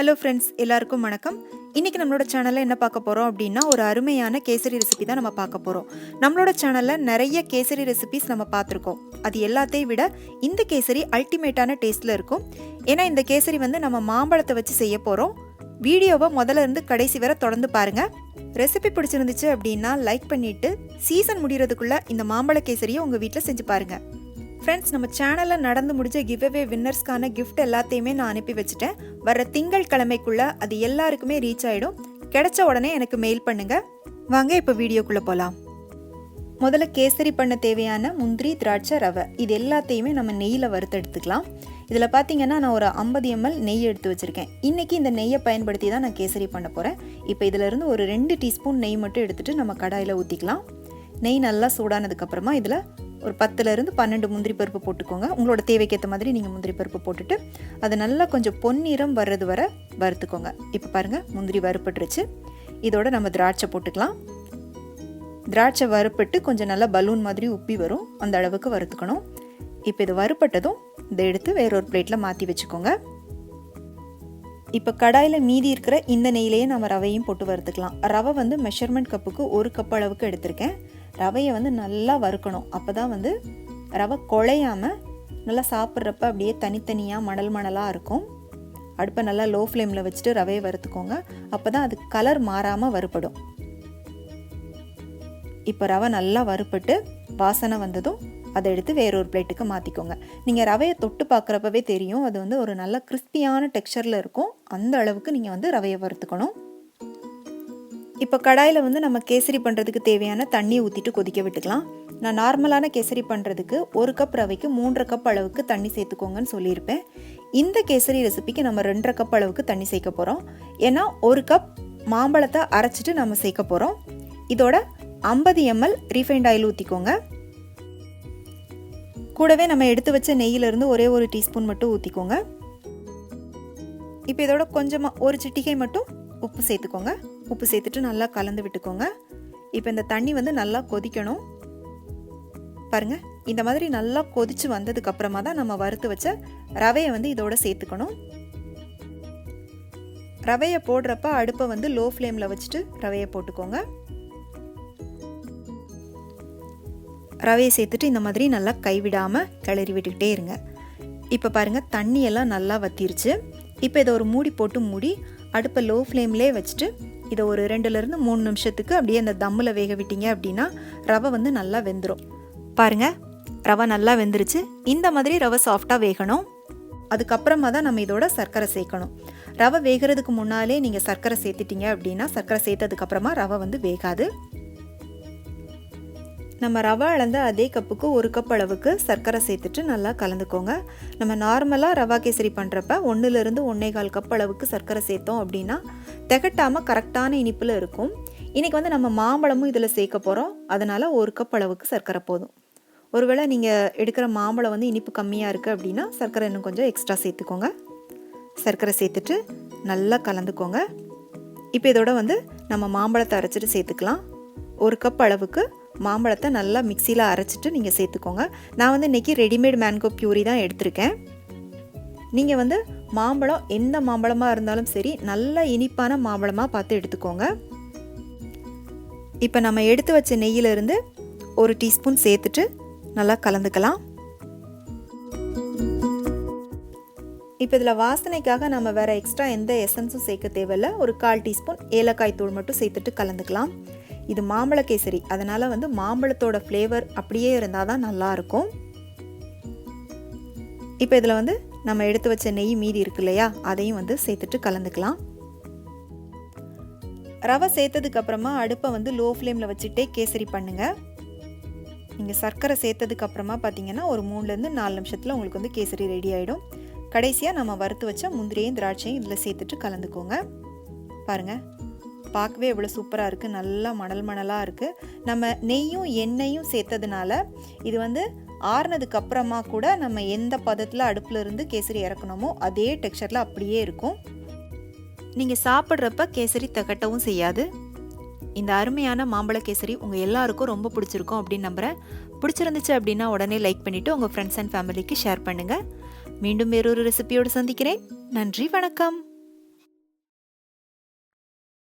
Hello friends, எல்லாருக்கும் வணக்கம். இன்றைக்கி நம்மளோட சேனலில் என்ன பார்க்க போகிறோம் அப்படின்னா, ஒரு அருமையான கேசரி ரெசிபி தான் நம்ம பார்க்க போகிறோம். நம்மளோட சேனலில் நிறைய கேசரி ரெசிபிஸ் நம்ம பார்த்துருக்கோம். அது எல்லாத்தையும் விட இந்த கேசரி அல்டிமேட்டான டேஸ்ட்டில் இருக்கும். ஏன்னா இந்த கேசரி நம்ம மாம்பழத்தை வச்சு செய்ய போகிறோம். வீடியோவை முதல்ல இருந்து கடைசி வரை தொடர்ந்து பாருங்கள். ரெசிபி பிடிச்சிருந்துச்சு அப்படின்னா லைக் பண்ணிவிட்டு சீசன் முடிகிறதுக்குள்ளே இந்த மாம்பழ கேசரியை உங்கள் வீட்டில் செஞ்சு பாருங்கள். ஃப்ரெண்ட்ஸ், நம்ம சேனலில் நடந்து முடிஞ்ச கிவ்அவே வின்னர்ஸ்க்கான கிஃப்ட் எல்லாத்தையுமே நான் அனுப்பி வச்சுட்டேன். வர திங்கள் கிழமைக்குள்ளே அது எல்லாருக்குமே ரீச் ஆகிடும். கிடைச்ச உடனே எனக்கு மெயில் பண்ணுங்கள். வாங்க இப்போ வீடியோக்குள்ளே போகலாம். முதல்ல கேசரி பண்ண தேவையான முந்திரி, திராட்சை, ரவை இது எல்லாத்தையுமே நம்ம நெய்யில் வறுத்து எடுத்துக்கலாம். இதில் பார்த்தீங்கன்னா நான் ஒரு 50 ml நெய் எடுத்து வச்சுருக்கேன். இன்றைக்கி இந்த நெய்யை பயன்படுத்தி தான் நான் கேசரி பண்ண போகிறேன். இப்போ இதிலேருந்து ஒரு 2 டீஸ்பூன் நெய் மட்டும் எடுத்துகிட்டு நம்ம கடாயில் ஊற்றிக்கலாம். நெய் நல்லா சூடானதுக்கப்புறமா இதில் ஒரு 10லேருந்து 12 முந்திரி பருப்பு போட்டுக்கோங்க. உங்களோட தேவைக்கேற்ற மாதிரி நீங்கள் முந்திரி பருப்பு போட்டுட்டு அது நல்லா கொஞ்சம் பொன்னிறம் வர்றது வரை வறுத்துக்கோங்க. இப்போ பாருங்கள், முந்திரி வறுப்பட்டுருச்சு. இதோட நம்ம திராட்சை போட்டுக்கலாம். திராட்சை வறுப்பட்டு கொஞ்சம் நல்லா பலூன் மாதிரி உப்பி வரும், அந்த அளவுக்கு வறுத்துக்கணும். இப்போ இது வறுப்பட்டதும் இதை எடுத்து வேறொரு பிளேட்டில் மாற்றி வச்சுக்கோங்க. இப்போ கடாயில் மீதி இருக்கிற இந்த நெய்யிலேயே நம்ம ரவையும் போட்டு வறுத்துக்கலாம். ரவை மெஷர்மெண்ட் கப்புக்கு 1 கப் அளவுக்கு எடுத்திருக்கேன். ரவையை நல்லா வறுக்கணும். அப்போ தான் ரவை குழையாமல் நல்லா சாப்பிட்றப்ப அப்படியே தனித்தனியாக மணல் மணலாக இருக்கும். அடுப்பை நல்லா லோ ஃப்ளேமில் வச்சுட்டு ரவையை வறுத்துக்கோங்க. அப்போ தான் அது கலர் மாறாமல் வறுப்படும். இப்போ ரவை நல்லா வறுப்பட்டு வாசனை வந்ததும் அதை எடுத்து வேறொரு பிளேட்டுக்கு மாற்றிக்கோங்க. நீங்கள் ரவையை தொட்டு பார்க்குறப்பவே தெரியும், அது ஒரு நல்ல கிறிஸ்பியான டெக்ஸ்சரில் இருக்கும். அந்த அளவுக்கு நீங்கள் ரவையை வறுத்துக்கணும். இப்போ கடாயில் நம்ம கேசரி பண்ணுறதுக்கு தேவையான தண்ணியை ஊற்றிட்டு கொதிக்க விட்டுக்கலாம். நான் நார்மலான கேசரி பண்ணுறதுக்கு 1 கப் ரவைக்கு 3.5 கப் அளவுக்கு தண்ணி சேர்த்துக்கோங்கன்னு சொல்லியிருப்பேன். இந்த கேசரி ரெசிபிக்கு நம்ம 2.5 கப் அளவுக்கு தண்ணி சேர்க்க போகிறோம். ஏன்னா 1 கப் மாம்பழத்தை அரைச்சிட்டு நம்ம சேர்க்க போகிறோம். இதோட 50 ml ரீஃபைண்ட் ஆயில் ஊற்றிக்கோங்க. கூடவே நம்ம எடுத்து வச்ச நெய்யிலிருந்து ஒரே ஒரு டீஸ்பூன் மட்டும் ஊற்றிக்கோங்க. இப்போ இதோட கொஞ்சமாக ஒரு சிட்டிகை மட்டும் உப்பு சேர்த்துக்கோங்க. உப்பு சேர்த்துட்டு நல்லா கலந்து விட்டுக்கோங்க. இப்போ இந்த தண்ணி நல்லா கொதிக்கணும். பாருங்கள், இந்த மாதிரி நல்லா கொதிச்சு வந்ததுக்கு அப்புறமா தான் நம்ம வறுத்து வச்ச ரவையை இதோட சேர்த்துக்கணும். ரவையை போடுறப்ப அடுப்பை லோ ஃப்ளேமில் வச்சுட்டு ரவையை போட்டுக்கோங்க. ரவையை சேர்த்துட்டு இந்த மாதிரி நல்லா கைவிடாமல் கிளறி விட்டுக்கிட்டே இருங்க. இப்போ பாருங்கள், தண்ணியெல்லாம் நல்லா வத்திருச்சு. இப்போ இதை ஒரு மூடி போட்டு மூடி அடுப்பை லோ ஃப்ளேம்லேயே வச்சுட்டு இதை ஒரு 2லேருந்து 3 நிமிஷத்துக்கு அப்படியே அந்த தம்மில் வேக விட்டீங்க அப்படின்னா ரவை நல்லா வெந்துடும். பாருங்கள், ரவை நல்லா வெந்துருச்சு. இந்த மாதிரி ரவை சாஃப்டாக வேகணும். அதுக்கப்புறமா தான் நம்ம இதோட சர்க்கரை சேர்க்கணும். ரவை வேகிறதுக்கு முன்னாலே நீங்கள் சர்க்கரை சேர்த்துட்டீங்க அப்படின்னா சர்க்கரை சேர்த்ததுக்கப்புறமா ரவை வேகாது. நம்ம ரவை அளந்த அதே கப்புக்கு 1 கப் அளவுக்கு சர்க்கரை சேர்த்துட்டு நல்லா கலந்துக்கோங்க. நம்ம நார்மலாக ரவா கேசரி பண்ணுறப்ப 1லேருந்து 1.25 கப் அளவுக்கு சர்க்கரை சேர்த்தோம் அப்படின்னா திகட்டாமல் கரெக்டான இனிப்பில் இருக்கும். இன்றைக்கி நம்ம மாம்பழமும் இதில் சேர்க்க போகிறோம். அதனால் 1 கப் அளவுக்கு சர்க்கரை போதும். ஒருவேளை நீங்கள் எடுக்கிற மாம்பழம் இனிப்பு கம்மியாக இருக்குது அப்படின்னா சர்க்கரை இன்னும் கொஞ்சம் எக்ஸ்ட்ரா சேர்த்துக்கோங்க. சர்க்கரை சேர்த்துட்டு நல்லா கலந்துக்கோங்க. இப்போ இதோட நம்ம மாம்பழத்தை அரைச்சிட்டு சேர்த்துக்கலாம். 1 கப் அளவுக்கு மாம்பழத்தை நல்லா மிக்சியில் அரைச்சிட்டு நீங்கள் சேர்த்துக்கோங்க. நான் இன்றைக்கி ரெடிமேட் மேங்கோ பியூரி தான் எடுத்திருக்கேன். நீங்கள் மாம்பழம் எந்த மாம்பழமாக இருந்தாலும் சரி, நல்ல இனிப்பான மாம்பழமாக பார்த்து எடுத்துக்கோங்க. இப்போ நம்ம எடுத்து வச்ச நெய்யிலிருந்து 1 டீஸ்பூன் சேர்த்துட்டு நல்லா கலந்துக்கலாம். இப்போ இதில் வாசனைக்காக நம்ம வேறு எக்ஸ்ட்ரா எந்த எசன்ஸும் சேர்க்க தேவையில்லை. ஒரு 1/4 டீஸ்பூன் ஏலக்காய் தூள் மட்டும் சேர்த்துட்டு கலந்துக்கலாம். இது மாம்பழ கேசரி, அதனால் மாம்பழத்தோட ஃப்ளேவர் அப்படியே இருந்தால் தான் நல்லாயிருக்கும். இப்போ இதில் நம்ம எடுத்து வச்ச நெய் மீதி இருக்கு இல்லையா, அதையும் சேர்த்துட்டு கலந்துக்கலாம். ரவை சேர்த்ததுக்கப்புறமா அடுப்பை லோ ஃப்ளேமில் வச்சுட்டே கேசரி பண்ணுங்கள். நீங்கள் சர்க்கரை சேர்த்ததுக்கப்புறமா பார்த்தீங்கன்னா ஒரு 3லேருந்து 4 நிமிஷத்தில் உங்களுக்கு கேசரி ரெடி ஆகிடும். கடைசியாக நம்ம வறுத்து வச்ச முந்திரியும் திராட்சையும் இதில் சேர்த்துட்டு கலந்துக்கோங்க. பாருங்கள், பார்க்கவே எவ்வளோ சூப்பராக இருக்குது. நல்லா மணல் மணலாக இருக்குது. நம்ம நெய்யும் எண்ணெயும் சேர்த்ததுனால இது ஆறுனதுக்கு அப்புறமா கூட நம்ம எந்த பதத்தில் அடுப்பில் இருந்து கேசரி இறக்கணுமோ அதே டெக்ஸ்சரில் அப்படியே இருக்கும். நீங்கள் சாப்பிட்றப்ப கேசரி திகட்டவும் செய்யாது. இந்த அருமையான மாம்பழ கேசரி உங்கள் எல்லாருக்கும் ரொம்ப பிடிச்சிருக்கும் அப்படின்னு நம்புகிறேன். பிடிச்சிருந்துச்சு அப்படின்னா உடனே லைக் பண்ணிவிட்டு உங்கள் ஃப்ரெண்ட்ஸ் அண்ட் ஃபேமிலிக்கு ஷேர் பண்ணுங்கள். மீண்டும் வேறொரு ரெசிபியோடு சந்திக்கிறேன். நன்றி, வணக்கம்.